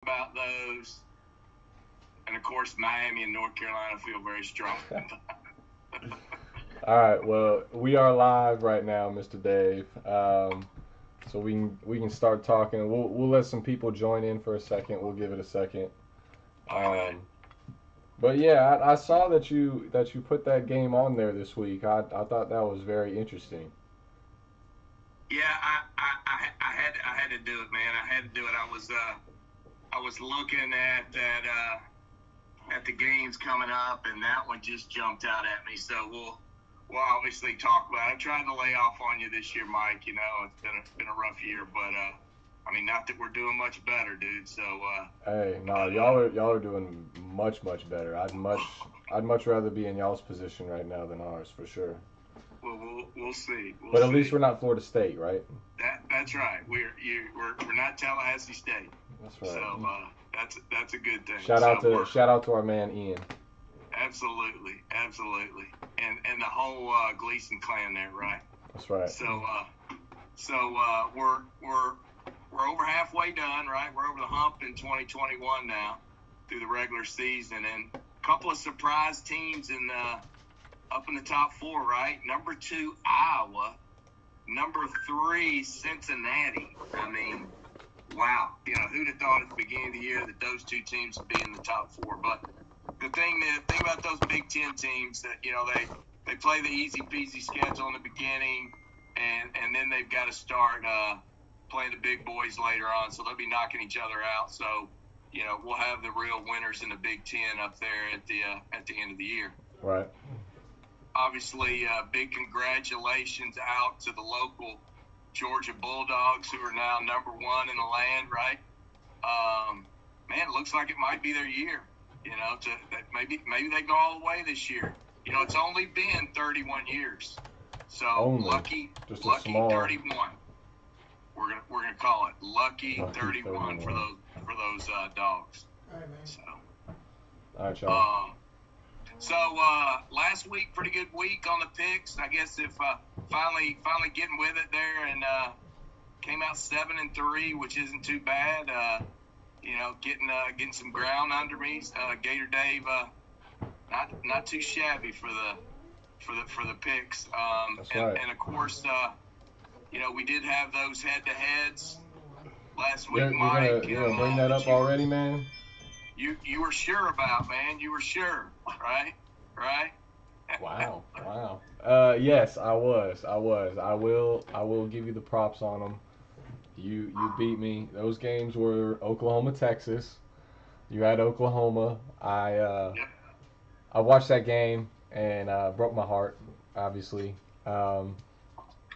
about those. And, of course, Miami and North Carolina feel very strong. All right, well, we are live right now, Mr. Dave. So we can start talking. We'll let some people join in for a second. We'll give it a second. Okay. Um, but yeah, I saw that you put that game on there this week. I thought that was very interesting. Yeah, I had to do it, man. I had to do it. I was looking at the games coming up, and that one just jumped out at me. So we'll obviously talk about it. I'm trying to lay off on you this year, Mike. You know, it's been a rough year, but I mean, not that we're doing much better, dude. So Hey, no, but y'all are doing much better. I'd much rather be in y'all's position right now than ours for sure. we'll see. We'll But at least see. we're not Florida State, right? That's right. We're not Tallahassee State. That's So right. that's a good thing. Shout So out to we're shout out to our man Ian. absolutely, and the whole Gleason clan there, right? That's right. So we're over halfway done, right? We're over the hump in 2021 now through the regular season, and a couple of surprise teams up in the top four, right? Number 2, Iowa. Number 3, Cincinnati. I mean, wow. You know, who'd have thought at the beginning of the year that those two teams would be in the top four? But the thing about those Big Ten teams that they play the easy peasy schedule in the beginning, and then they've got to start playing the big boys later on. So they'll be knocking each other out. So we'll have the real winners in the Big Ten up there at the end of the year. Right. Obviously, big congratulations out to the local Georgia Bulldogs, who are now number 1 in the land, right? Man, it looks like it might be their year. Maybe they go all the way this year. It's only been 31 years, so Only. Just a lucky small. 31. We're gonna call it lucky Lucky 31 for 31. those dogs. So. All right, y'all. So last week, pretty good week on the picks. I guess if finally getting with it there, and came out 7-3, which isn't too bad. Getting some ground under me. Gator Dave, not too shabby for the picks. That's and, right. and of course, we did have those head-to-heads last week, You're, you're Mike. gonna you're gonna bring that up already, man. You were sure about, man. You were sure, right? Right? Wow. Wow. Yes, I was. I will give you the props on them. You beat me. Those games were Oklahoma, Texas. You had Oklahoma. Yep. I watched that game and broke my heart, obviously. Um,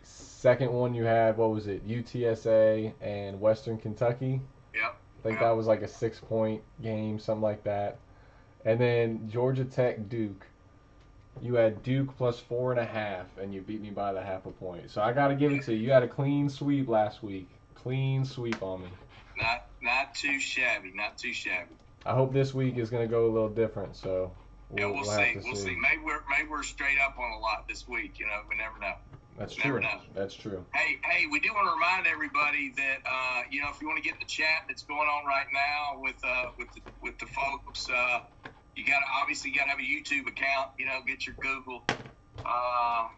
Second one you had, what was it? UTSA and Western Kentucky. Yep. I think that Yep. was like a 6 point game, something like that. And then Georgia Tech Duke. You had Duke plus 4.5, and you beat me by the half a point. So I got to give it to you. You had a clean sweep last week. Clean sweep on me. Not too shabby. Not too shabby. I hope this week is going to go a little different. So Yeah, we'll we'll have see. to We'll see. see. Maybe we're straight up on a lot this week. We never know. That's Never true. know. That's true. Hey, we do want to remind everybody that if you want to get the chat that's going on right now with the folks, you gotta have a YouTube account. Get your uh,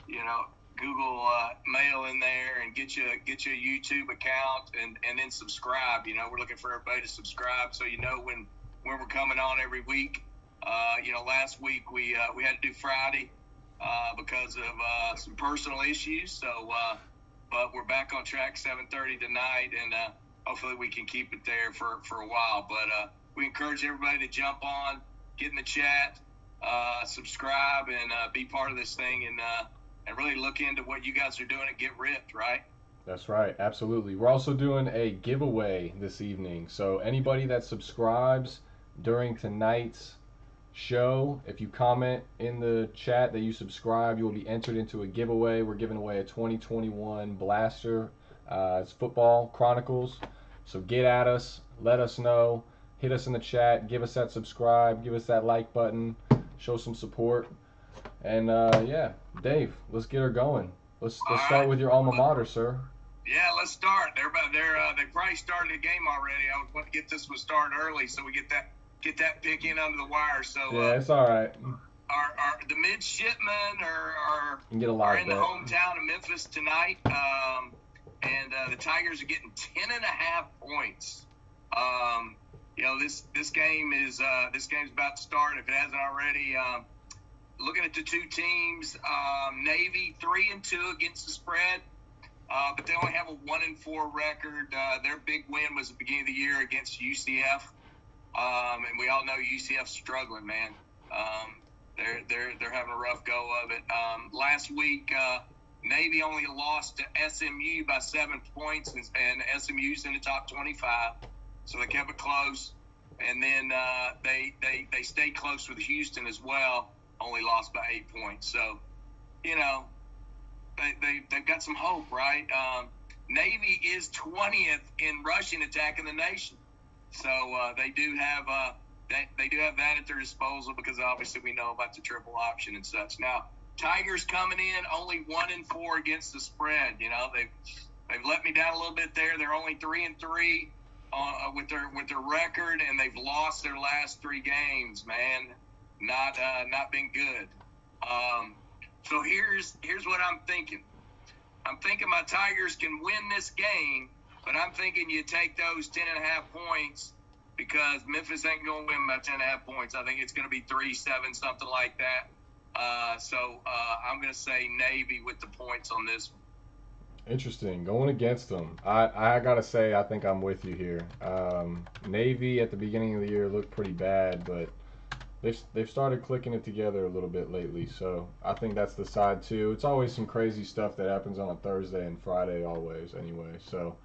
you know, Google Mail in there and get you a YouTube account and then subscribe. We're looking for everybody to subscribe so when we're coming on every week. Last week we had to do Friday because of some personal issues. So, but we're back on track 7:30 tonight, and hopefully we can keep it there for a while. But we encourage everybody to jump on, get in the chat, subscribe, and be part of this thing, and really look into what you guys are doing and get ripped, right? That's right. Absolutely. We're also doing a giveaway this evening. So anybody that subscribes during tonight's show, if you comment in the chat that you subscribe, you will be entered into a giveaway. We're giving away a 2021 Blaster. It's Football Chronicles. So get at us, let us know, hit us in the chat, give us that subscribe, give us that like button, show some support. And yeah, Dave, let's get her going. Let's All start right. with your alma mater, sir. Yeah, let's start. They probably started the game already. I was going to get this one started early so we get that pick in under the wire. So yeah, it's all right. The midshipmen are in the hometown of Memphis tonight, and the Tigers are getting 10.5 points. This game is game's about to start if it hasn't already. Looking at the two teams, Navy 3-2 against the spread. But they only have a 1-4 record. Their big win was at the beginning of the year against UCF, and we all know UCF's struggling, man. They're having a rough go of it. Last week, Navy only lost to SMU by 7 points, and SMU's in the top 25, so they kept it close. And then they stayed close with Houston as well, only lost by 8 points. So, they've got some hope, right? Navy is 20th in rushing attack in the nation, so they do have that at their disposal because obviously we know about the triple option and such. Now, Tigers coming in only 1-4 against the spread. They've let me down a little bit there. They're only 3-3 with their record, and they've lost their last 3 games. Man, not been good. So here's what I'm thinking. I'm thinking my Tigers can win this game, but I'm thinking you take those 10.5 points because Memphis ain't going to win by 10.5 points. I think it's going to be 3-7, something like that. So I'm going to say Navy with the points on this one. Interesting. Going against them. I got to say, I think I'm with you here. Navy at the beginning of the year looked pretty bad, but they've started clicking it together a little bit lately, so I think that's the side too. It's always some crazy stuff that happens on a Thursday and Friday always anyway, so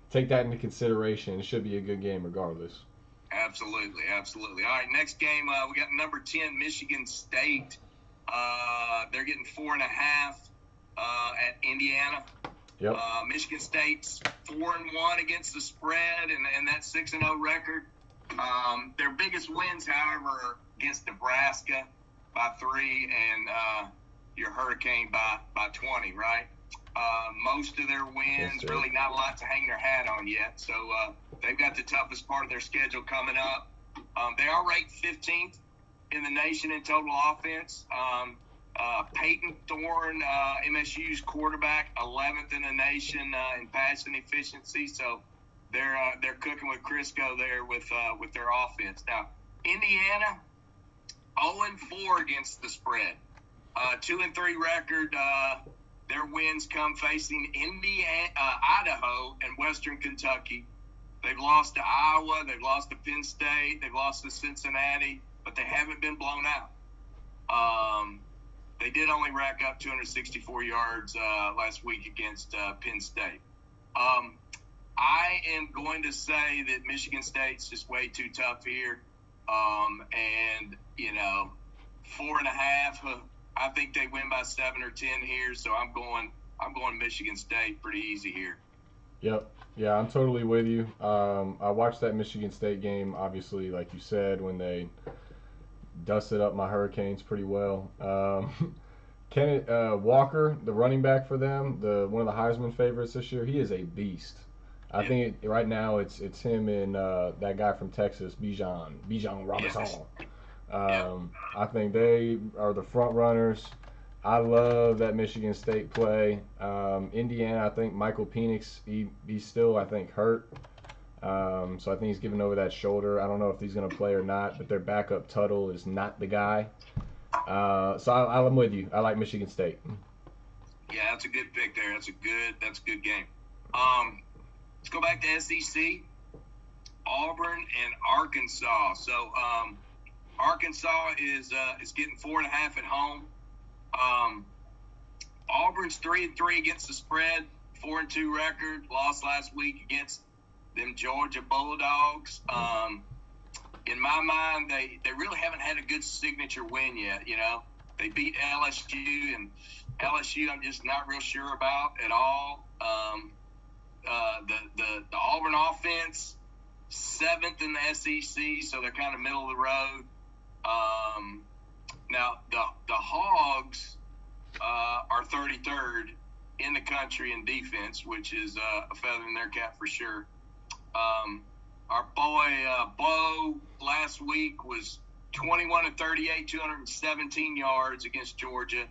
take that into consideration. It should be a good game regardless. Absolutely. All right, next game, we got number 10, Michigan State. They're getting 4.5 at Indiana. Yep. Michigan State's 4-1 against the spread, and that 6-0 record. Their biggest wins, however, are against Nebraska by 3 and your Hurricane by 20, right? Most of their wins, really not a lot to hang their hat on yet. So they've got the toughest part of their schedule coming up. They are ranked 15th in the nation in total offense. Peyton Thorne, MSU's quarterback, 11th in the nation in passing efficiency. So they're cooking with Crisco there with their offense. Now, Indiana, 0-4 against the spread. 2-3 record. Their wins come facing Idaho and Western Kentucky. They've lost to Iowa. They've lost to Penn State. They've lost to Cincinnati, but they haven't been blown out. They did only rack up 264 yards last week against Penn State. I am going to say that Michigan State's just way too tough here. And 4.5. I think they win by 7 or 10 here, so I'm going Michigan State pretty easy here. Yep. Yeah, I'm totally with you. I watched that Michigan State game, obviously, like you said, when they dusted up my Hurricanes pretty well. Kenneth Walker, the running back for them, one of the Heisman favorites this year, he is a beast. I think right now it's him and that guy from Texas, Bijan Robinson. I think they are the front runners. I love that Michigan State play. Indiana, I think Michael Penix, he's still, I think, hurt. So I think he's giving over that shoulder. I don't know if he's going to play or not, but their backup Tuttle is not the guy. So I'm with you. I like Michigan State. Yeah, that's a good pick there. That's a good game. Let's go back to SEC. Auburn and Arkansas. So Arkansas is getting 4.5 at home. Auburn's 3-3 against the spread, 4-2 record. Lost last week against them Georgia Bulldogs. In my mind, they really haven't had a good signature win yet. They beat LSU, and LSU I'm just not real sure about at all. The Auburn offense, 7th in the SEC, so they're kind of middle of the road. Now the Hogs are 33rd in the country in defense, which is a feather in their cap for sure. Our boy Bo last week was 21 of 38, 217 yards against Georgia.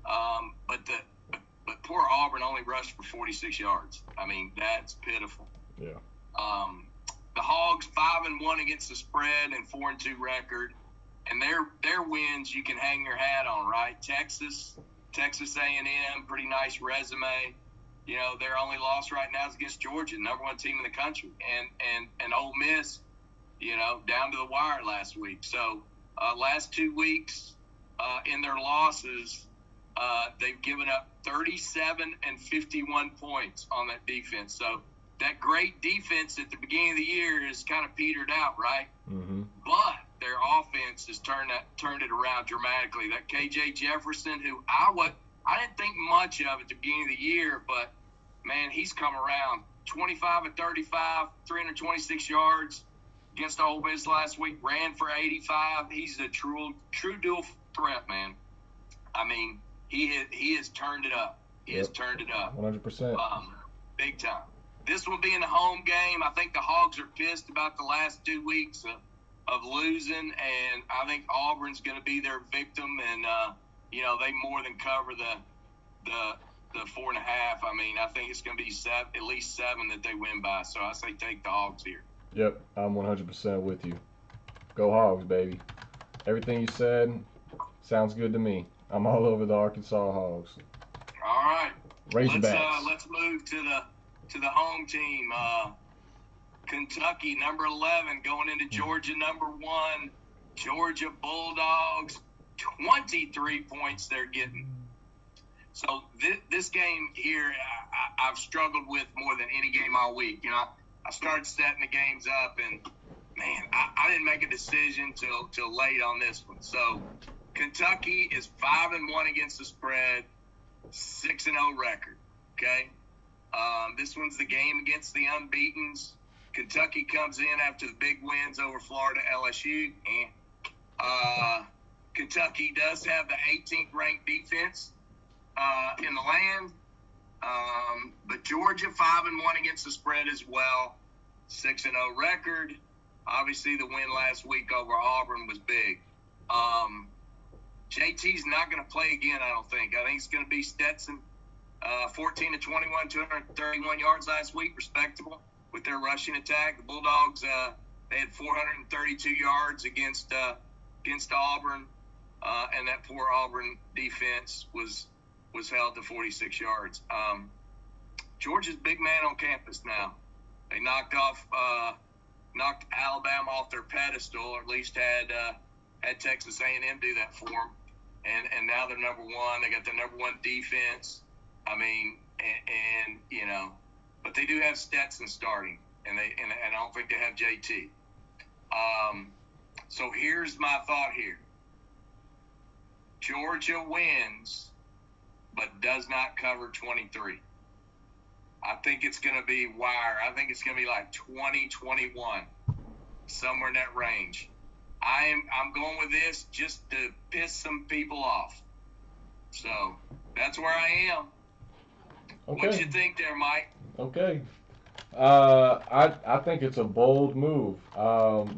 But poor Auburn only rushed for 46 yards. I mean, that's pitiful. Yeah. The Hogs 5-1 against the spread and 4-2 record, and their wins you can hang your hat on, right? Texas A&M, pretty nice resume. You know, their only loss right now is against Georgia, number one team in the country, and Ole Miss, you know, down to the wire last week. So last 2 weeks in their losses, they've given up 37 and 51 points on that defense. So that great defense at the beginning of the year is kind of petered out, right? Mm-hmm. But their offense has turned it around dramatically. That KJ Jefferson, who I didn't think much of at the beginning of the year, but man, he's come around. 25 of 35, 326 yards against Ole Miss last week. Ran for 85. He's a true dual threat, man. I mean, he has turned it up. He has turned it up. 100%. Big time. This will be in the home game. I think the Hogs are pissed about the last 2 weeks of losing, and I think Auburn's going to be their victim, and you know, they more than cover the 4.5. I mean, I think it's going to be at least 7 that they win by. So I say take the Hogs here. Yep, I'm 100% with you. Go Hogs, baby. Everything you said sounds good to me. I'm all over the Arkansas Hogs. All right. Razorbacks. Let's move to the home team. Kentucky, number 11, going into Georgia, number 1. Georgia Bulldogs, 23 points they're getting. So this game here, I've struggled with more than any game all week. You know, I started setting the games up, and man, I didn't make a decision till late on this one. So Kentucky is 5-1 against the spread, 6-0 record. Okay, this one's the game against the unbeatens. Kentucky comes in after the big wins over Florida, LSU. Kentucky does have the 18th ranked defense in the land, but Georgia 5-1 against the spread as well, 6-0 record. Obviously, the win last week over Auburn was big. JT's not going to play again, I don't think. I think it's going to be Stetson, 14 of 21, 231 yards last week, respectable with their rushing attack. The Bulldogs, they had 432 yards against Auburn, and that poor Auburn defense was held to 46 yards. Georgia's big man on campus now. They knocked Alabama off their pedestal, or at least had Texas A&M do that for them. And now they're number 1. They got the number 1 defense. I mean, and you know, but they do have Stetson starting, and I don't think they have JT. So here's my thought here. Georgia wins, but does not cover 23. I think it's going to be wire. I think it's going to be like 20-21, somewhere in that range. I'm going with this just to piss some people off. So that's where I am. Okay. What you think there, Mike? Okay. I think it's a bold move.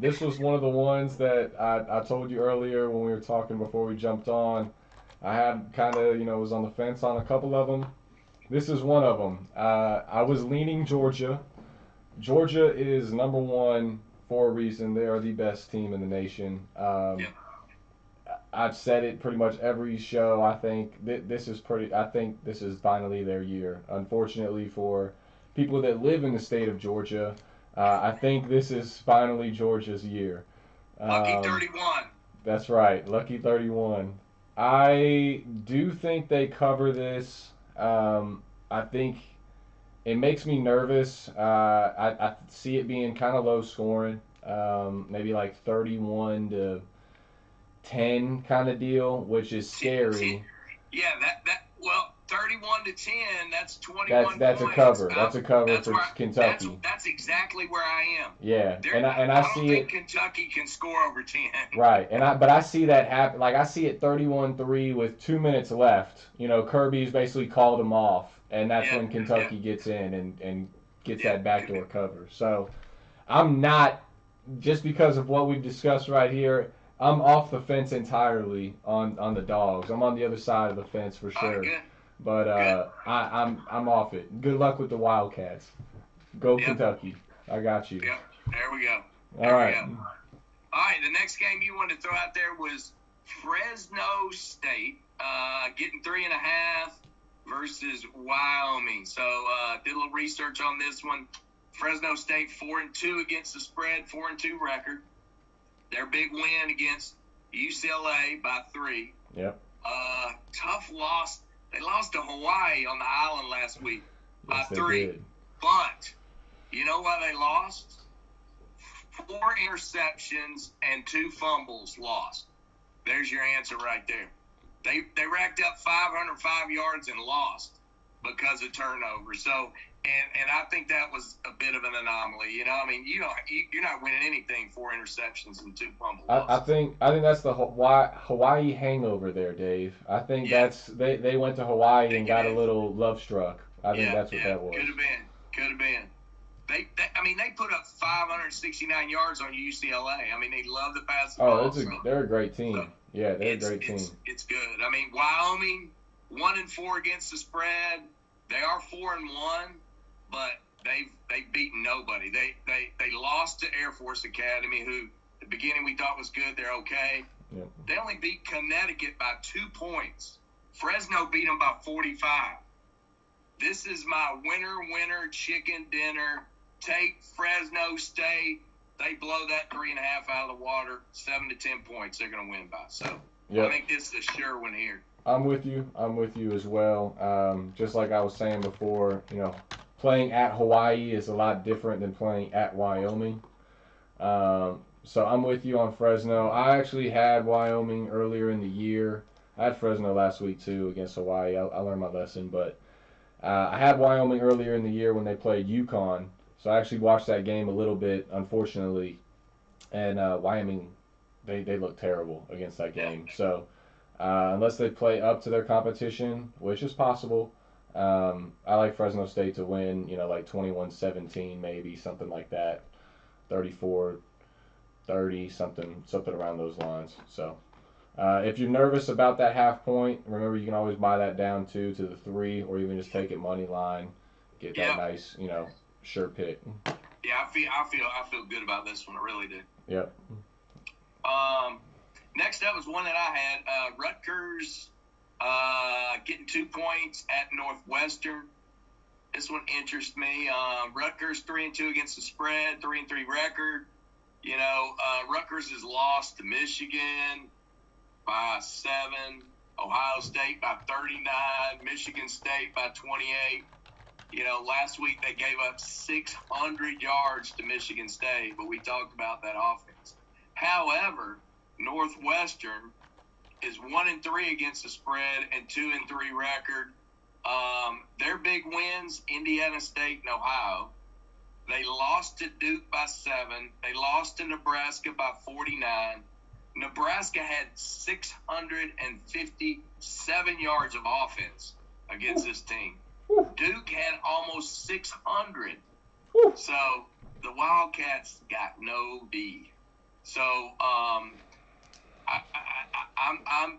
This was one of the ones that I told you earlier when we were talking before we jumped on. I had kind of, was on the fence on a couple of them. This is one of them. I was leaning Georgia. Georgia is number 1 for a reason. They are the best team in the nation. Yeah. I've said it pretty much every show. I think this is finally their year. Unfortunately for people that live in the state of Georgia, I think this is finally Georgia's year. Lucky 31. That's right, lucky 31. I do think they cover this. I think it makes me nervous. I see it being kind of low scoring, maybe like 31-10 kind of deal, which is scary. Yeah, well, 31-10, that's 21 that's points. A cover. That's a cover for Kentucky. That's exactly where I am. Yeah, I don't see think it. Kentucky can score over 10. Right, but I see that happen. Like I see it 31-3 with 2 minutes left. Kirby's basically called them off, and that's when Kentucky gets in and gets that backdoor cover. So I'm not, just because of what we've discussed right here, I'm off the fence entirely on the dogs. I'm on the other side of the fence for sure. But I'm off it. Good luck with the Wildcats. Go Kentucky. I got you. Yep. There we go. All right. All right. The next game you wanted to throw out there was Fresno State getting 3.5 versus Wyoming. So did a little research on this one. Fresno State 4-2 against the spread, 4-2 record. Their big win against UCLA by 3. Yep. Tough loss. They lost to Hawaii on the island last week by 3. Did. But you know why they lost? 4 interceptions and 2 fumbles lost. There's your answer right there. They racked up 505 yards and lost because of turnovers. So, and I think that was a bit of an anomaly. You know, I mean, you're not winning anything 4 interceptions and 2 fumbles. I think that's the Hawaii hangover there, Dave. I think that's they went to Hawaii and got a little love struck. I think that's what that was. Could have been. They put up 569 yards on UCLA. I mean, they love to pass the ball. They're a great team. So they're a great team. It's good. I mean, Wyoming 1-4 against the spread. They are 4-1, but they've beaten nobody. They lost to Air Force Academy, who at the beginning we thought was good. They're okay. Yep. They only beat Connecticut by 2 points. Fresno beat them by 45. This is my winner chicken dinner. Take Fresno State. They blow that 3.5 out of the water. 7 to 10 points they're going to win by. So I think this is a sure one here. I'm with you as well. Just like I was saying before, playing at Hawaii is a lot different than playing at Wyoming. So I'm with you on Fresno. I actually had Wyoming earlier in the year. I had Fresno last week too against Hawaii. I learned my lesson, but I had Wyoming earlier in the year when they played UConn. So I actually watched that game a little bit, unfortunately, and Wyoming, they look terrible against that game. So unless they play up to their competition, which is possible, I like Fresno State to win, like 21-17 maybe, something like that, 34-30, something around those lines. So if you're nervous about that half point, remember you can always buy that down to the 3, or even just take it money line, get that nice, sure pick. Yeah, I feel good about this one. I really do. Yep. Next up was one that I had. Rutgers getting 2 points at Northwestern. This one interests me. Rutgers 3-2 against the spread, 3-3 record. Rutgers has lost to Michigan by 7, Ohio State by 39, Michigan State by 28. Last week they gave up 600 yards to Michigan State, but we talked about that offense. However, Northwestern is 1-3 against the spread and 2-3 record. Their big wins, Indiana State and Ohio. They lost to Duke by 7. They lost to Nebraska by 49. Nebraska had 657 yards of offense against this team. Duke had almost 600. So the Wildcats got no D. So I'm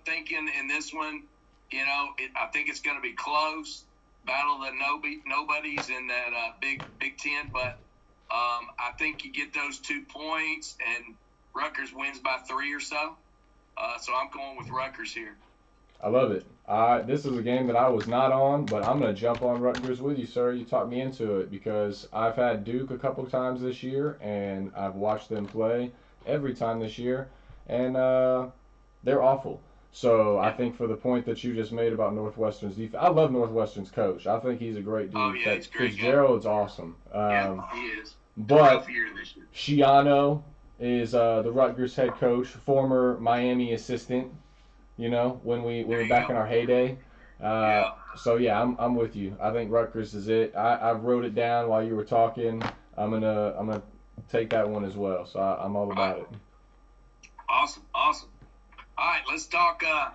thinking in this one, I think it's going to be close. Battle of the nobodies in that Big Ten, but I think you get those 2 points and Rutgers wins by 3 or so. So I'm going with Rutgers here. I love it. This is a game that I was not on, but I'm going to jump on Rutgers with you, sir. You talked me into it because I've had Duke a couple times this year, and I've watched them play every time this year, and they're awful. So I think for the point that you just made about Northwestern's defense, I love Northwestern's coach. I think he's a great dude. Oh, yeah, he's great. Fitzgerald's awesome. He is. But Schiano is the Rutgers head coach, former Miami assistant. When we were back in our heyday. So yeah, I'm with you. I think Rutgers is it. I wrote it down while you were talking. I'm gonna take that one as well. So I'm all about it. Awesome. All right, let's talk my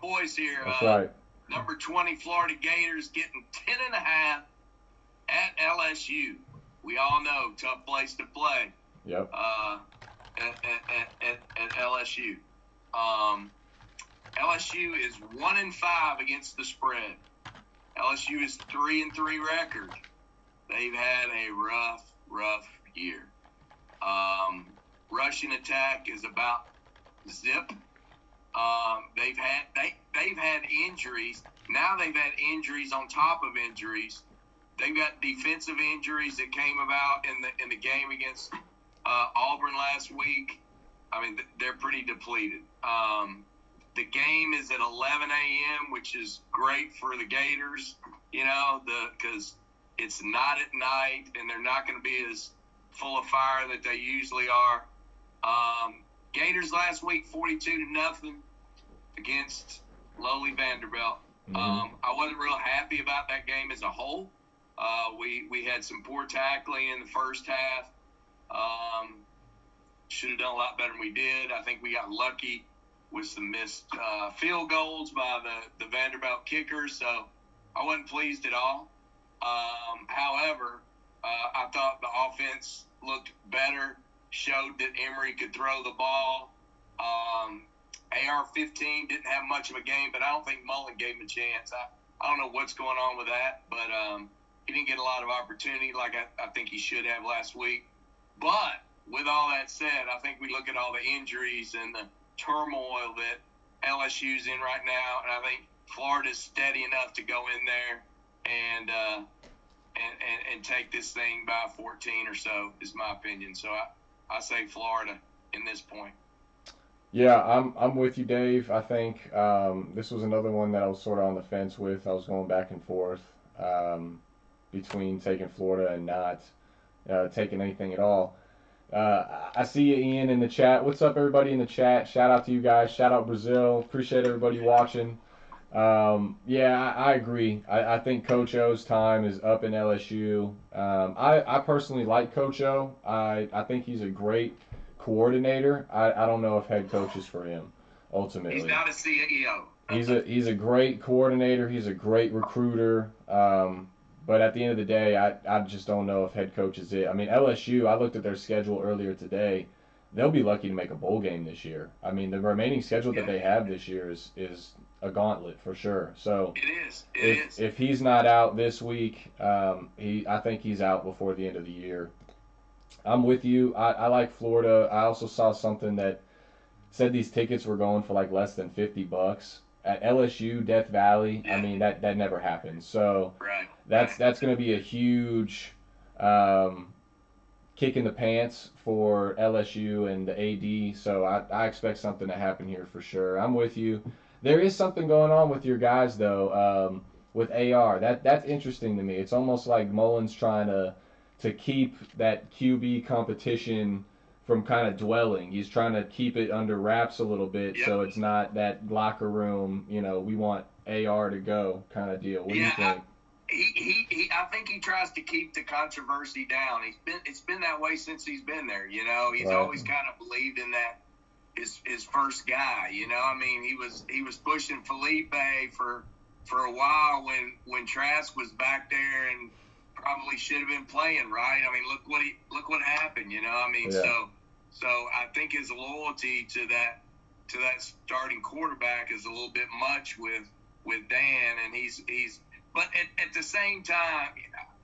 boys here. That's right. Number 20 Florida Gators getting 10.5 at LSU. We all know tough place to play. Yep. At LSU. LSU is 1-5 against the spread. LSU is 3-3 record. They've had a rough year. Rushing attack is about zip. They've had injuries. Now they've had injuries on top of injuries. They've got defensive injuries that came about in the game against Auburn last week. I mean, they're pretty depleted. The game is at 11 a.m., which is great for the Gators, because it's not at night and they're not going to be as full of fire that they usually are. Gators last week, 42-0 against lowly Vanderbilt. Mm-hmm. I wasn't real happy about that game as a whole. We had some poor tackling in the first half. Should have done a lot better than we did. I think we got lucky with some missed field goals by the Vanderbilt kickers, so I wasn't pleased at all. However, I thought the offense looked better, showed that Emory could throw the ball. AR-15 didn't have much of a game, but I don't think Mullen gave him a chance. I don't know what's going on with that, but he didn't get a lot of opportunity like I think he should have last week. But with all that said, I think we look at all the injuries and the turmoil that LSU's in right now, and I think Florida's steady enough to go in there and take this thing by 14 or so, is my opinion. So I say Florida in this point. Yeah, I'm with you, Dave. I think this was another one that I was sort of on the fence with. I was going back and forth between taking Florida and not taking anything at all. I see you, Ian, in the chat. What's up, everybody in the chat? Shout out to you guys. Shout out Brazil. Appreciate everybody watching. Yeah, I agree. I think Coach O's time is up in LSU. I personally like Coach O. I think he's a great coordinator. I don't know if head coach is for him, ultimately. He's not a CEO. He's a great coordinator. He's a great recruiter. But at the end of the day, I just don't know if head coach is it. I mean, LSU, I looked at their schedule earlier today. They'll be lucky to make a bowl game this year. I mean, the remaining schedule that they have this year is a gauntlet for sure. So if he's not out this week, I think he's out before the end of the year. I'm with you. I like Florida. I also saw something that said these tickets were going for like less than $50 at LSU, Death Valley. Yeah. I mean, that never happens. So Right. that's going to be a huge kick in the pants for LSU and the AD. So I expect something to happen here for sure. I'm with you. There is something going on with your guys though. With AR, that's interesting to me. It's almost like Mullen's trying to keep that QB competition from kind of dwelling. He's trying to keep it under wraps a little bit, so it's not that locker room, we want AR to go kind of deal. What do you think? I think he tries to keep the controversy down. It's been that way since he's been there. He's Right. always kind of believed in that his first guy. I mean, he was pushing Felipe for a while when Trask was back there and probably should have been playing, right? I mean, look what happened. I mean, Yeah. so I think his loyalty to that starting quarterback is a little bit much with Dan, and he's. But at the same time,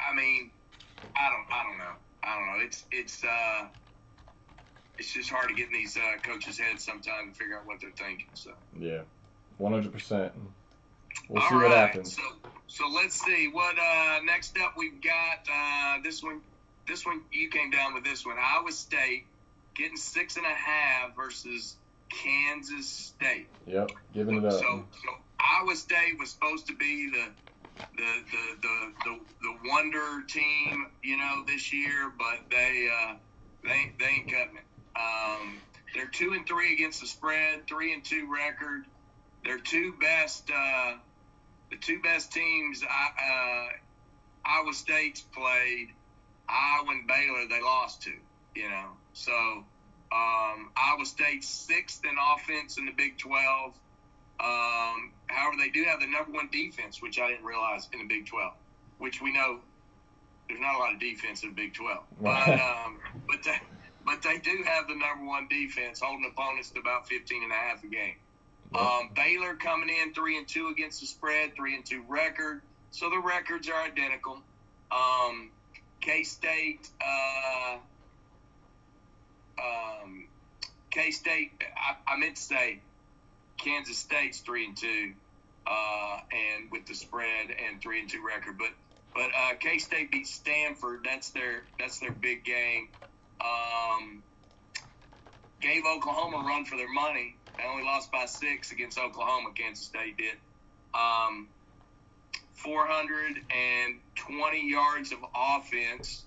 I mean, I don't know. It's just hard to get in these coaches' heads sometimes and figure out what they're thinking. So Yeah, 100%. We'll all see what right, happens. So let's see what next up we've got. This one you came down with this one. Iowa State getting 6.5 versus Kansas State. Yep, giving it up. So Iowa State was supposed to be the wonder team, this year, but they ain't cutting it. They're 2-3 against the spread, 3-2 record. Their the two best teams Iowa State's played, Iowa and Baylor, they lost to. So Iowa State's 6th in offense in the Big 12. However, they do have the number one defense, which I didn't realize in the Big 12, which we know there's not a lot of defense in the Big 12. But they do have the number one defense, holding opponents to about 15.5 a game. Yep. Baylor coming in 3-2 against the spread, 3-2 record. So the records are identical. K-State, I meant to say Kansas State's 3-2, and with the spread and 3-2 record. But K-State beat Stanford. That's their big game. Gave Oklahoma a run for their money. They only lost by 6 against Oklahoma. Kansas State did. 420 yards of offense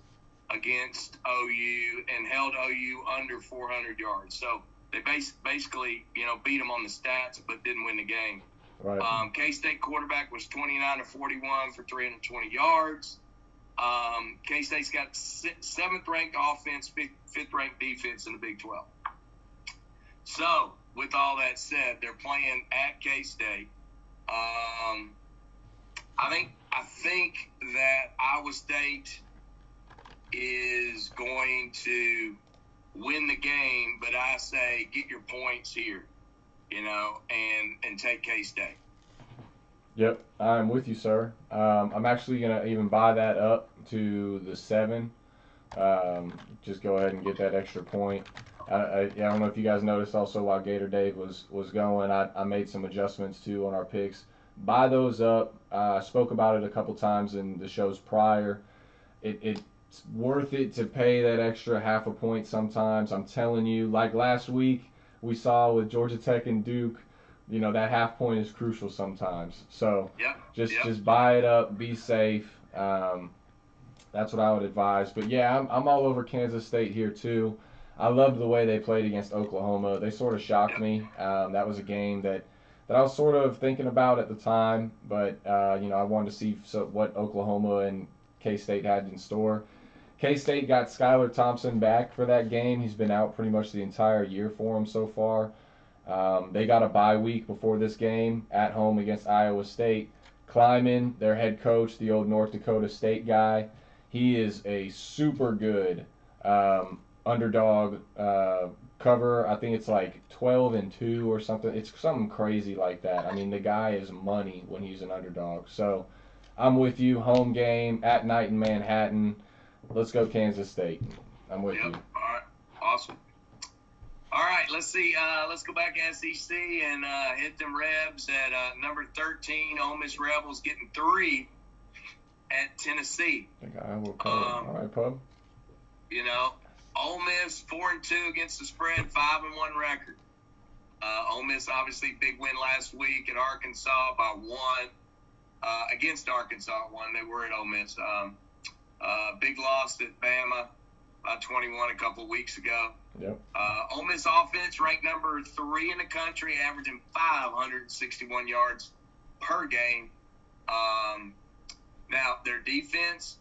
against OU and held OU under 400 yards. So they basically, beat them on the stats, but didn't win the game. Right. K-State quarterback was 29 of 41 for 320 yards. K-State's got 7th-ranked offense, 5th-ranked defense in the Big 12. So, with all that said, they're playing at K-State. I think that Iowa State is going to win the game, but I say get your points here, and take K-State. Yep, I'm with you, sir. I'm actually going to even buy that up to the 7. Just go ahead and get that extra point. I don't know if you guys noticed also while Gator Dave was going, I made some adjustments too on our picks. Buy those up. I spoke about it a couple times in the shows prior. It's worth it to pay that extra half a point sometimes. I'm telling you, like last week we saw with Georgia Tech and Duke, that half point is crucial sometimes. So just buy it up, be safe. That's what I would advise. But yeah, I'm all over Kansas State here too. I loved the way they played against Oklahoma. They sort of shocked me. That was a game that I was sort of thinking about at the time, but I wanted to see what Oklahoma and K-State had in store. K-State got Skylar Thompson back for that game. He's been out pretty much the entire year for them so far. They got a bye week before this game at home against Iowa State. Kleiman, their head coach, the old North Dakota State guy, he is a super good underdog cover. I think it's like 12-2 or something. It's something crazy like that. I mean, the guy is money when he's an underdog. So I'm with you. Home game at night in Manhattan. Let's go Kansas State. I'm with you. All right. Awesome. All right. Let's see. Let's go back to SEC and hit them Rebs at number 13. Ole Miss Rebels getting 3 at Tennessee. I think I will call it. All right, Pub. Ole Miss 4-2 against the spread, 5-1 record. Ole Miss obviously big win last week at Arkansas by 1. Against Arkansas 1. They were at Ole Miss. Big loss at Bama by 21 a couple of weeks ago. Yep. Ole Miss offense ranked number 3 in the country, averaging 561 yards per game. Now their defense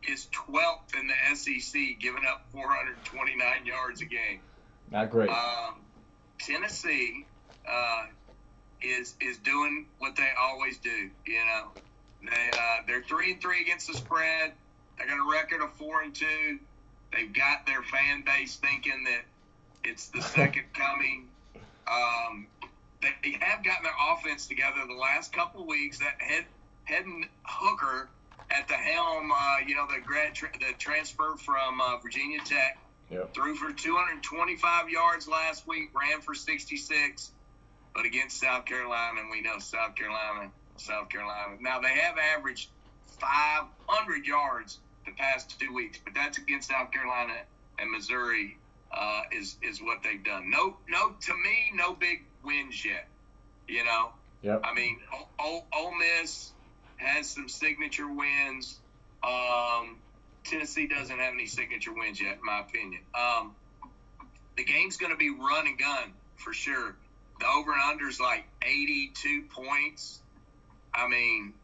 is 12th in the SEC, giving up 429 yards a game. Not great. Tennessee is doing what they always do. They're 3-3 against the spread. They got a record of 4-2. They've got their fan base thinking that it's the second coming. They have gotten their offense together the last couple of weeks. That head and hooker at the helm, the transfer from Virginia Tech, threw for 225 yards last week, ran for 66, but against South Carolina, and we know South Carolina. Now, they have averaged 500 yards the past 2 weeks, but that's against South Carolina and Missouri is what they've done. To me, no big wins yet, Yep. I mean, Ole Miss has some signature wins. Tennessee doesn't have any signature wins yet, in my opinion. The game's going to be run and gun for sure. The over and under is like 82 points. I mean,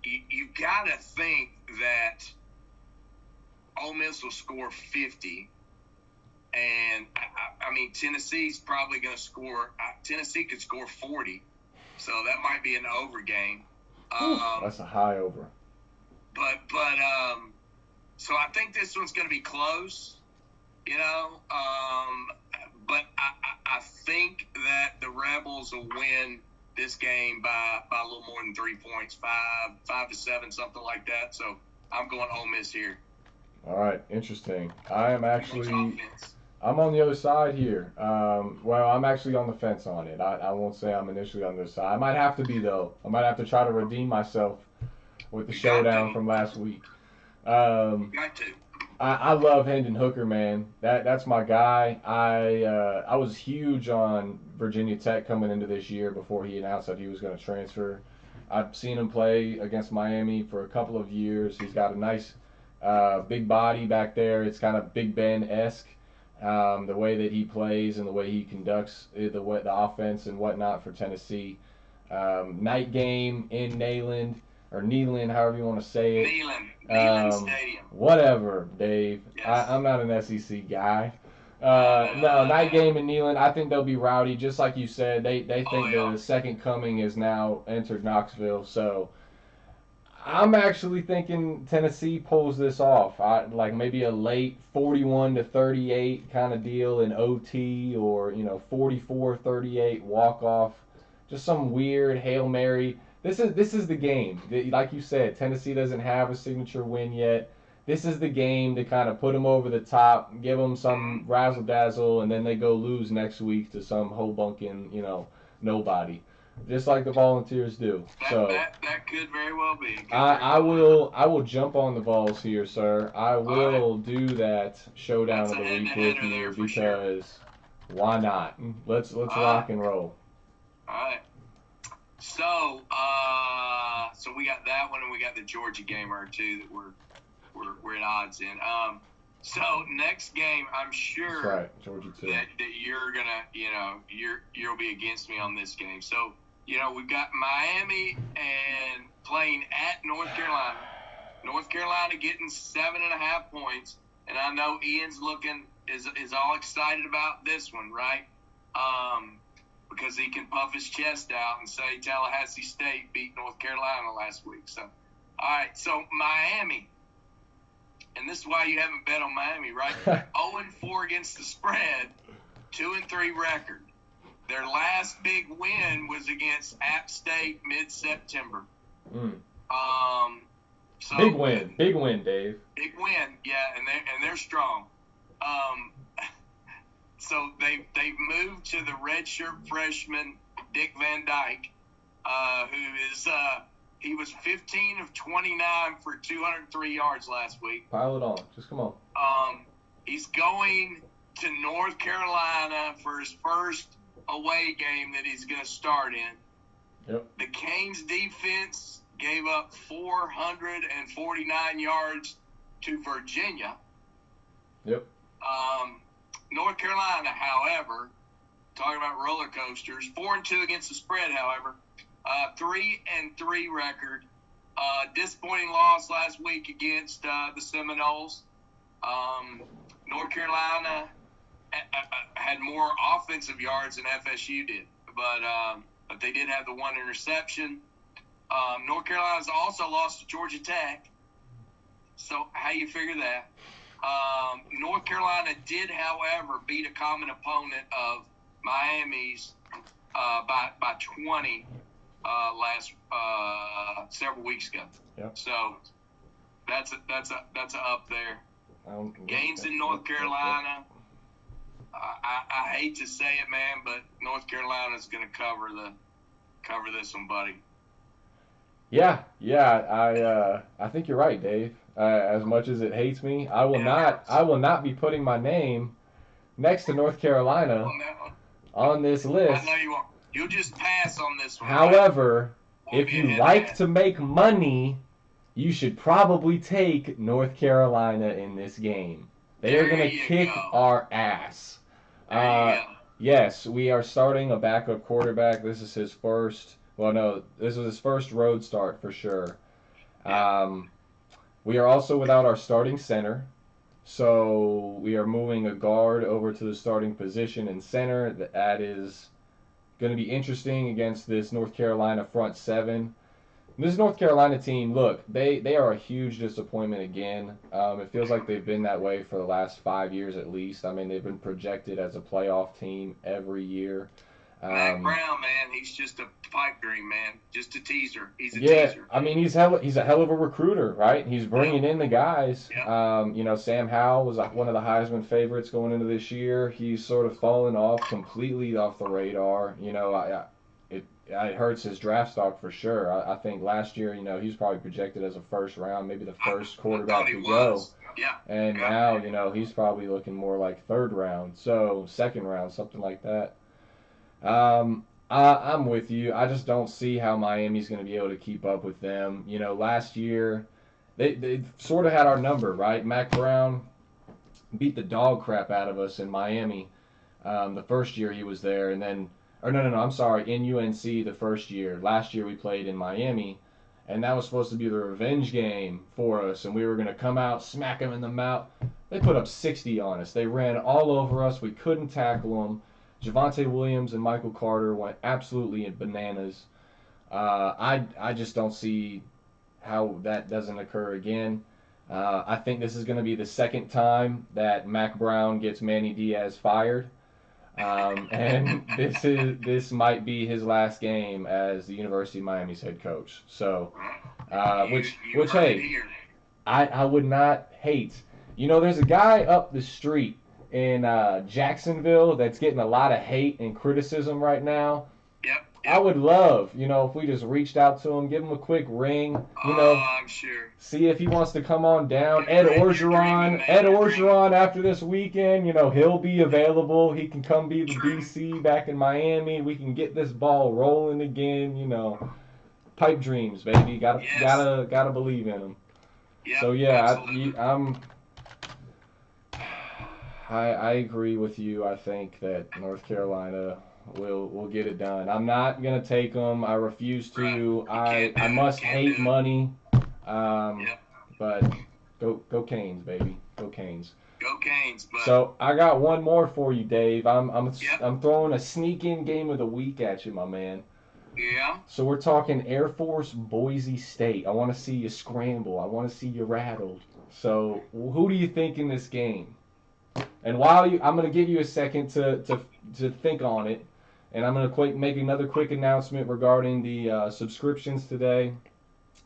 you've got to think that Ole Miss will score 50. And, I mean, Tennessee's probably going to score. Tennessee could score 40, so that might be an over game. That's a high over. So I think this one's going to be close, you know. But I think that the Rebels will win this game by a little more than 3 points, 5 to 7, something like that. So I'm going Ole Miss here. All right, interesting. I'm on the other side here. Well, I'm actually on the fence on it. I won't say I'm initially on this side. I might have to be, though. I might have to try to redeem myself with the showdown from last week. Got to. I love Hendon Hooker, man. That's my guy. I was huge on Virginia Tech coming into this year before he announced that he was going to transfer. I've seen him play against Miami for a couple of years. He's got a nice big body back there. It's kind of Big Ben-esque, the way that he plays and the way he conducts the offense and whatnot for Tennessee. Night game in Neyland, or Neyland, however you want to say it. Neyland Stadium. Whatever, Dave. Yes. I'm not an SEC guy. No, night game in Neyland. I think they'll be rowdy, just like you said. They think the second coming has now entered Knoxville. So I'm actually thinking Tennessee pulls this off. Like maybe a late 41-38 kind of deal in OT, or 44-38 walk off. Just some weird Hail Mary. This is the game. Like you said, Tennessee doesn't have a signature win yet. This is the game to kind of put them over the top, give them some razzle-dazzle, and then they go lose next week to some Hobunkin, nobody. Just like the Volunteers do. That could very well be. I will jump on the balls here, sir. I will do that showdown of the week with you because why not? Let's rock and roll. All right. So we got that one, and we got the Georgia game or two that we're at odds in. So next game, I'm sure that's right, Georgia too. that you're gonna, you'll be against me on this game. So we've got Miami and playing at North Carolina. North Carolina getting 7.5 points, and I know Ian's is all excited about this one, right? Because he can puff his chest out and say Tallahassee State beat North Carolina last week. So, all right, so Miami, and this is why you haven't bet on Miami, right? 0-4 against the spread, 2-3 record. Their last big win was against App State mid-September. So big win, Dave. Big win, yeah, and they're strong. So they've moved to the redshirt freshman Dick Van Dyke, he was 15 of 29 for 203 yards last week. Pile it on, just come on. He's going to North Carolina for his first away game that he's going to start in. Yep. The Canes defense gave up 449 yards to Virginia. Yep. North Carolina, however, talking about roller coasters, 4-2 against the spread, however, 3-3 record. Disappointing loss last week against the Seminoles. North Carolina had more offensive yards than FSU did, but they did have the one interception. North Carolina's also lost to Georgia Tech. So how you figure that? North Carolina did, however, beat a common opponent of Miami's by 20 several weeks ago. Yep. So that's a up there. Games in North Carolina. I hate to say it, man, but North Carolina's going to cover this one, buddy. Yeah, I think you're right, Dave. As much as it hates me, I will not be putting my name next to North Carolina on this list. I know you won't. You'll just pass on this one. However, if you like to make money, you should probably take North Carolina in this game. They are going to kick our ass. Yes, we are starting a backup quarterback. This is his first. Well, no, this was his first road start for sure. We are also without our starting center. So we are moving a guard over to the starting position in center. That is going to be interesting against this North Carolina front seven. This North Carolina team, look, they are a huge disappointment again. It feels like they've been that way for the last 5 years at least. I mean, they've been projected as a playoff team every year. Mac Brown, man, he's just a pipe dream, man. Just a teaser. He's a teaser. I mean, he's a hell of a recruiter, right? He's bringing in the guys. Sam Howell was one of the Heisman favorites going into this year. He's sort of fallen off completely off the radar. It hurts his draft stock for sure. I think last year, he was probably projected as a first round, maybe the first quarterback to go. Yeah. And now, he's probably looking more like third round, so second round, something like that. I'm with you. I just don't see how Miami's going to be able to keep up with them. Last year, they sort of had our number, right? Mac Brown beat the dog crap out of us in Miami the first year he was there, and then, I'm sorry, in UNC the first year. Last year we played in Miami, and that was supposed to be the revenge game for us, and we were going to come out, smack them in the mouth. They put up 60 on us. They ran all over us. We couldn't tackle them. Javonte Williams and Michael Carter went absolutely bananas. I just don't see how that doesn't occur again. I think this is going to be the second time that Mac Brown gets Manny Diaz fired. And this might be his last game as the University of Miami's head coach. So, which hey, I would not hate. There's a guy up the street in Jacksonville that's getting a lot of hate and criticism right now. Yep. I would love, if we just reached out to him, give him a quick ring, I'm sure. See if he wants to come on down. Ed Orgeron after this weekend, he'll be available. He can come be the DC back in Miami. We can get this ball rolling again, Pipe dreams, baby. Gotta believe in him. Yep, so yeah, I agree with you. I think that North Carolina will get it done. I'm not gonna take them. I refuse to. I must hate money. But go Canes, baby. Go Canes. Go Canes. But so I got one more for you, Dave. I'm throwing a sneak-in game of the week at you, my man. Yeah. So we're talking Air Force Boise State. I want to see you scramble. I want to see you rattled. So who do you think in this game? And I'm going to give you a second to think on it, and I'm going to make another quick announcement regarding the subscriptions today.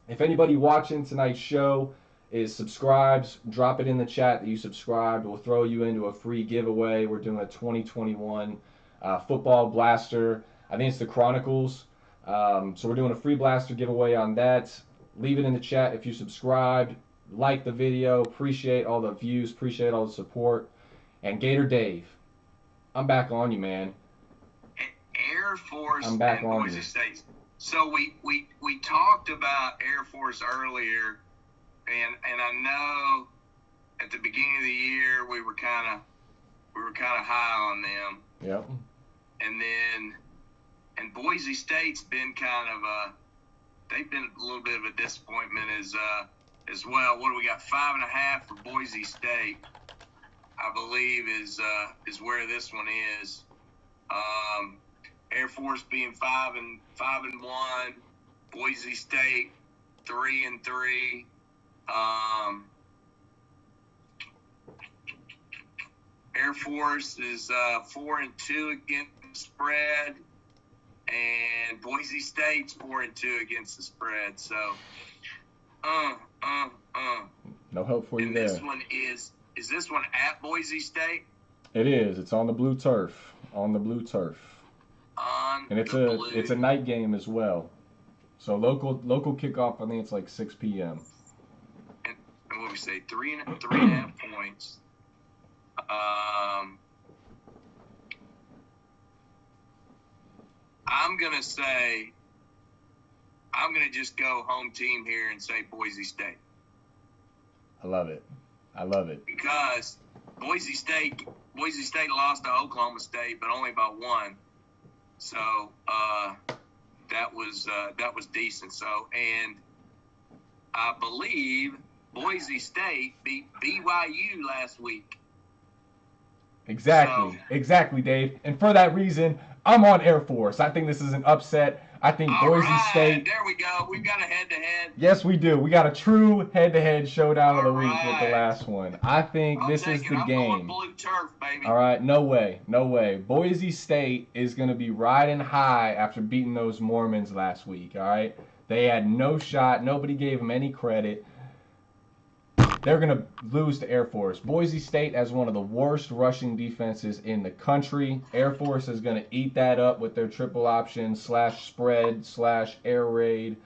If anybody watching tonight's show is subscribed, drop it in the chat that you subscribed. We'll throw you into a free giveaway. We're doing a 2021 football blaster. I think it's the Chronicles. So we're doing a free blaster giveaway on that. Leave it in the chat if you subscribed. Like the video. Appreciate all the views. Appreciate all the support. And Gator Dave, I'm back on you, man. Air Force I'm back and on Boise you. State. So we talked about Air Force earlier, and I know at the beginning of the year we were kind of high on them. Yep. And Boise State's been they've been a little bit of a disappointment as well. What do we got? 5.5 for Boise State, I believe is where this one is. Air Force being 5-1, Boise State 3-3. Air Force is 4-2 against the spread, and Boise State's 4-2 against the spread. So, no help for you and there. This one is this one at Boise State? It is. It's on the blue turf. And it's a night game as well. So local kickoff, I think it's like 6 p.m. And what we say, 3.5 points. I'm gonna just go home team here and say Boise State. I love it. Because Boise State lost to Oklahoma State, but only by 1. So that was decent. So, and I believe Boise State beat BYU last week. Exactly, Dave. And for that reason, I'm on Air Force. I think this is an upset. I think Boise State. There we go. We've got a head-to-head. Yes, we do. We got a true head-to-head showdown of the week with the last one. I think this is the game. I'm going blue turf, baby. All right, no way. Boise State is going to be riding high after beating those Mormons last week, all right? They had no shot. Nobody gave them any credit. They're going to lose to Air Force. Boise State has one of the worst rushing defenses in the country. Air Force is going to eat that up with their triple option / spread / air raid.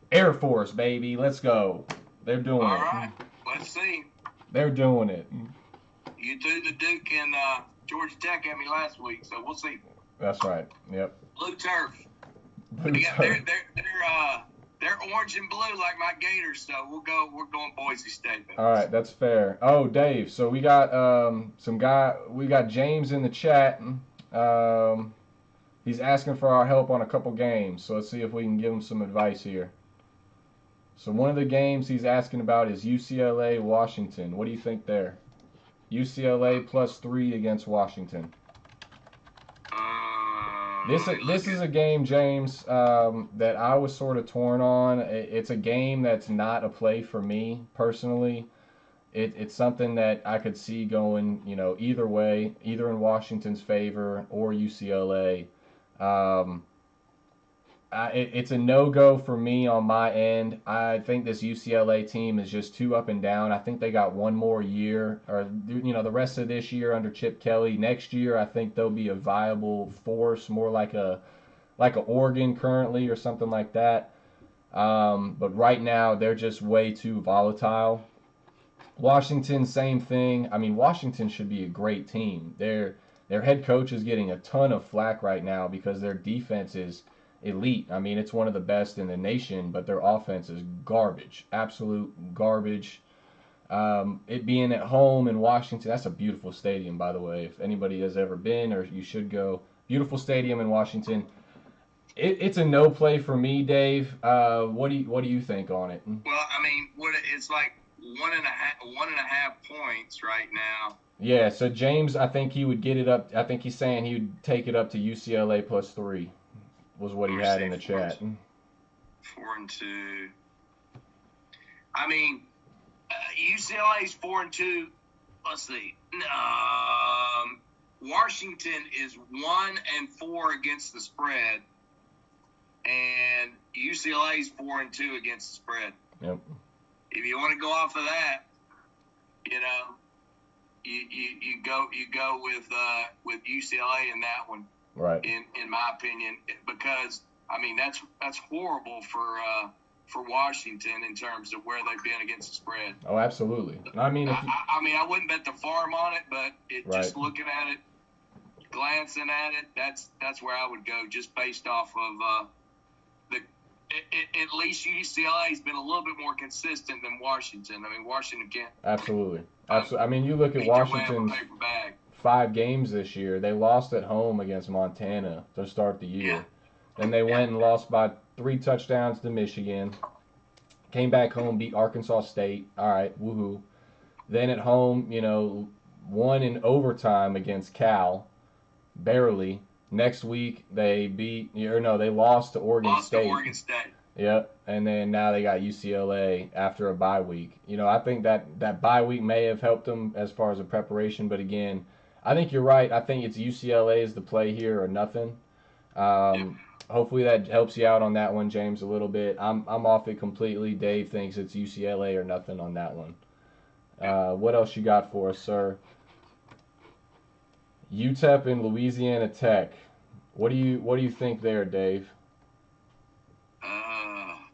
Air Force, baby. Let's go. They're doing it. All right. Let's see. They're doing it. You threw the Duke and Georgia Tech at me last week, so we'll see. That's right. Yep. Blue turf. Blue turf. They're orange and blue like my Gators, so we're going Boise State. Baby. All right, that's fair. Oh, Dave, so we got we got James in the chat. He's asking for our help on a couple games, so let's see if we can give him some advice here. So one of the games he's asking about is UCLA Washington. What do you think there? UCLA +3 against Washington. This is a game, James, that I was sort of torn on. It's a game that's not a play for me personally. It's something that I could see going, either way, either in Washington's favor or UCLA. It's a no-go for me on my end. I think this UCLA team is just too up and down. I think they got one more year, or the rest of this year under Chip Kelly. Next year, I think they'll be a viable force, more like a Oregon currently or something like that. But right now, they're just way too volatile. Washington, same thing. I mean, Washington should be a great team. Their head coach is getting a ton of flack right now because their defense is elite. I mean, it's one of the best in the nation, but their offense is garbage, absolute garbage. It being at home in Washington, that's a beautiful stadium, by the way. If anybody has ever been, or you should go, beautiful stadium in Washington. It's a no play for me, Dave. What do you think on it? Well, I mean, it's like one and a half points right now. Yeah. So James, I think he would get it up. I think he's saying he would take it up to UCLA +3. Was what he had in the chat. 4-2. I mean, UCLA's 4-2. Let's see. Washington is 1-4 against the spread, and UCLA's 4-2 against the spread. Yep. If you want to go off of that, you go with UCLA in that one. Right. In my opinion, because I mean that's horrible for Washington in terms of where they've been against the spread. Oh, absolutely. I mean, I wouldn't bet the farm on it, but just Right. looking at it, glancing at it, that's where I would go, just based off of at least UCLA has been a little bit more consistent than Washington. I mean, Washington can't. Absolutely. I mean, you look at Washington's 5 games this year. They lost at home against Montana to start the year. Yeah. Then they went and lost by 3 touchdowns to Michigan. Came back home, beat Arkansas State. All right, woohoo. Then at home, won in overtime against Cal, barely. Next week they lost to Oregon State. Yep, and then now they got UCLA after a bye week. I think that bye week may have helped them as far as a preparation, but again, I think you're right. I think it's UCLA is the play here or nothing. Hopefully that helps you out on that one, James, a little bit. I'm off it completely. Dave thinks it's UCLA or nothing on that one. What else you got for us, sir? UTEP and Louisiana Tech. What do you think there, Dave?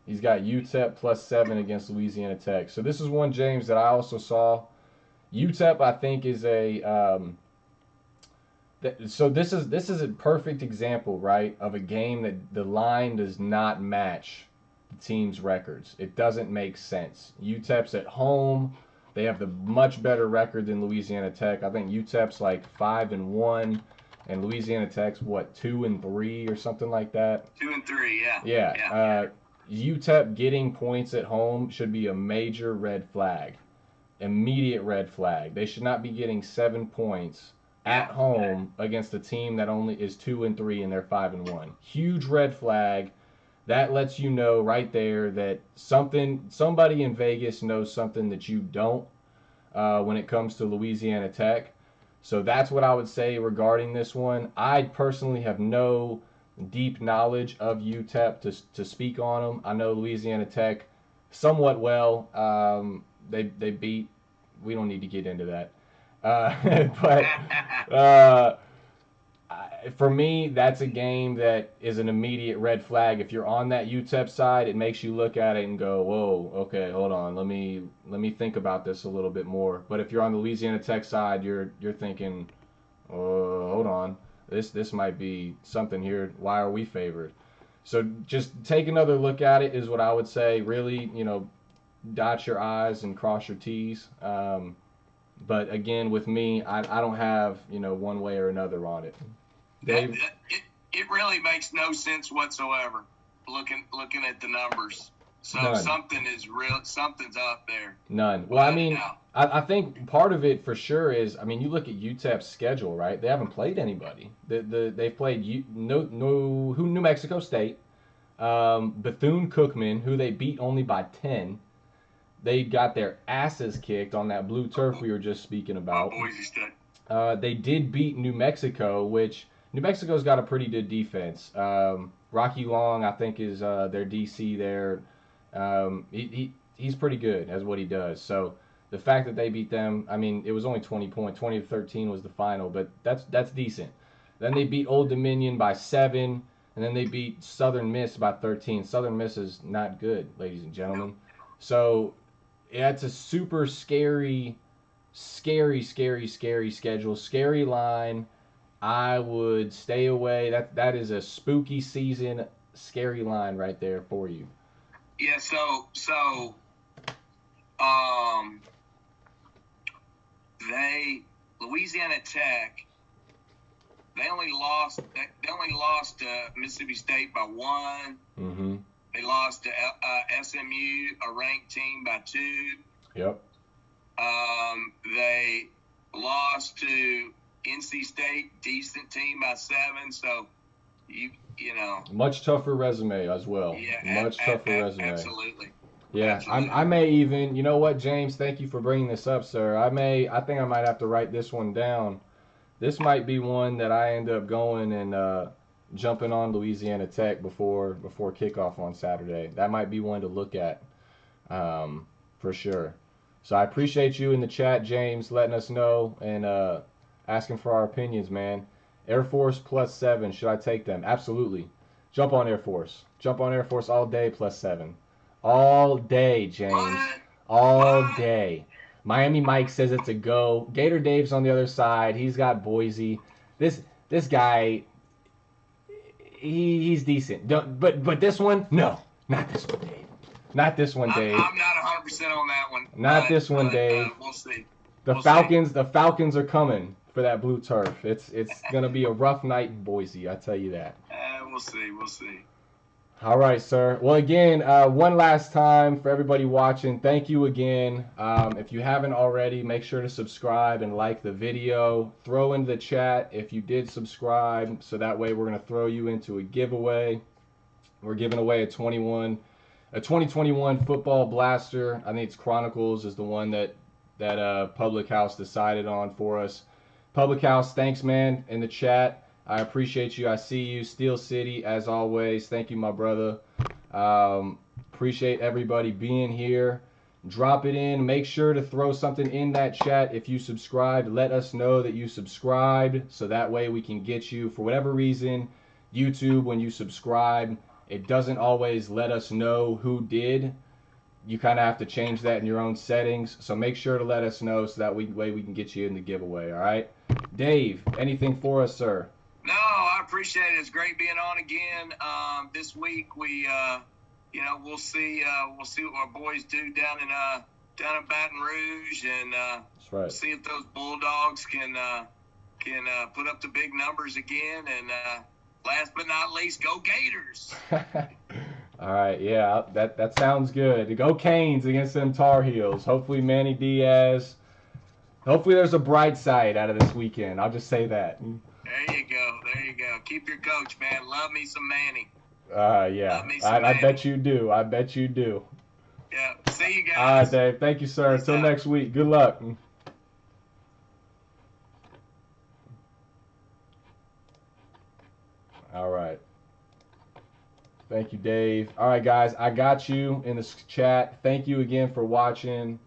He's got UTEP +7 against Louisiana Tech. So this is one, James, that I also saw. UTEP, I think, is so this is a perfect example, right, of a game that the line does not match the team's records. It doesn't make sense. UTEP's at home. They have the much better record than Louisiana Tech. I think UTEP's like 5-1, and Louisiana Tech's 2-3 or something like that. 2-3, yeah. Yeah. UTEP getting points at home should be a major red flag. Immediate red flag. They should not be getting 7 points at home against a team that only is 2-3 and they're 5-1. Huge red flag. That lets you know right there that somebody in Vegas knows something that you don't when it comes to Louisiana Tech. So that's what I would say regarding this one. I personally have no deep knowledge of UTEP to speak on them. I know Louisiana Tech somewhat well. They beat. We don't need to get into that. But for me, that's a game that is an immediate red flag. If you're on that UTEP side, it makes you look at it and go, "Whoa, okay, hold on. Let me think about this a little bit more." But if you're on the Louisiana Tech side, you're thinking, "Oh, hold on. This might be something here. Why are we favored?" So just take another look at it is what I would say. Really, dot your I's and cross your T's. But again, with me, I don't have one way or another on it. Dave? It really makes no sense whatsoever. Looking at the numbers, so None. something's up there. None. Well, I mean, I think part of it for sure is, you look at UTEP's schedule, right? They haven't played anybody. They've played New Mexico State, Bethune-Cookman, who they beat only by 10. They got their asses kicked on that blue turf we were just speaking about. Boise State. They did beat New Mexico, which New Mexico's got a pretty good defense. Rocky Long, I think, is their DC there. He's pretty good as what he does. So the fact that they beat them, it was only 20 points. 20-13 was the final, but that's decent. Then they beat Old Dominion by 7, and then they beat Southern Miss by 13. Southern Miss is not good, ladies and gentlemen. So yeah, it's a super scary schedule, scary line. I would stay away. That is a spooky season, scary line right there for you. Yeah. So Louisiana Tech, they only lost Mississippi State by 1. Mm-hmm. They lost to SMU, a ranked team, by 2. Yep. They lost to NC State, decent team, by 7. So you know. Much tougher resume as well. Yeah, much tougher resume. Absolutely. Yeah, absolutely. I may even. You know what, James? Thank you for bringing this up, sir. I think I might have to write this one down. This might be one that I end up going and jumping on Louisiana Tech before kickoff on Saturday. That might be one to look at, for sure. So I appreciate you in the chat, James, letting us know and asking for our opinions, man. Air Force +7, should I take them? Absolutely. Jump on Air Force. Jump on Air Force all day +7. All day, James. What? All What? day. Miami Mike says it's a go. Gator Dave's on the other side. He's got Boise. This guy, he's decent. But this one, no, not this one, Dave. Not this one, Dave. I'm not 100% on that one. Not this one, Dave. We'll see. The Falcons are coming for that blue turf. It's gonna be a rough night in Boise, I tell you that. We'll see. All right, sir. Well, again, one last time for everybody watching, thank you again. If you haven't already, make sure to subscribe and like the video. Throw into the chat if you did subscribe, so that way we're going to throw you into a giveaway. We're giving away a 2021 football blaster. I think it's Chronicles is the one that Public House decided on for us. Public House, thanks, man, in the chat. I appreciate you. I see you. Steel City, as always. Thank you, my brother. Appreciate everybody being here. Drop it in. Make sure to throw something in that chat. If you subscribed, let us know that you subscribed, so that way we can get you. For whatever reason, YouTube, when you subscribe, it doesn't always let us know who did. You kind of have to change that in your own settings. So make sure to let us know, so that way we can get you in the giveaway, all right? Dave, anything for us, sir? No, I appreciate it. It's great being on again. This week we'll see what our boys do down in Baton Rouge, and That's right. see if those Bulldogs can put up the big numbers again. And last but not least, go Gators. All right, yeah, that sounds good. Go Canes against them Tar Heels. Hopefully Manny Diaz. Hopefully there's a bright side out of this weekend. I'll just say that. There you go. There you go. Keep your coach, man. Love me some Manny. Yeah. I bet you do. I bet you do. Yeah. See you guys. All right, Dave. Thank you, sir. Until next week. Good luck. All right. Thank you, Dave. All right, guys. I got you in the chat. Thank you again for watching.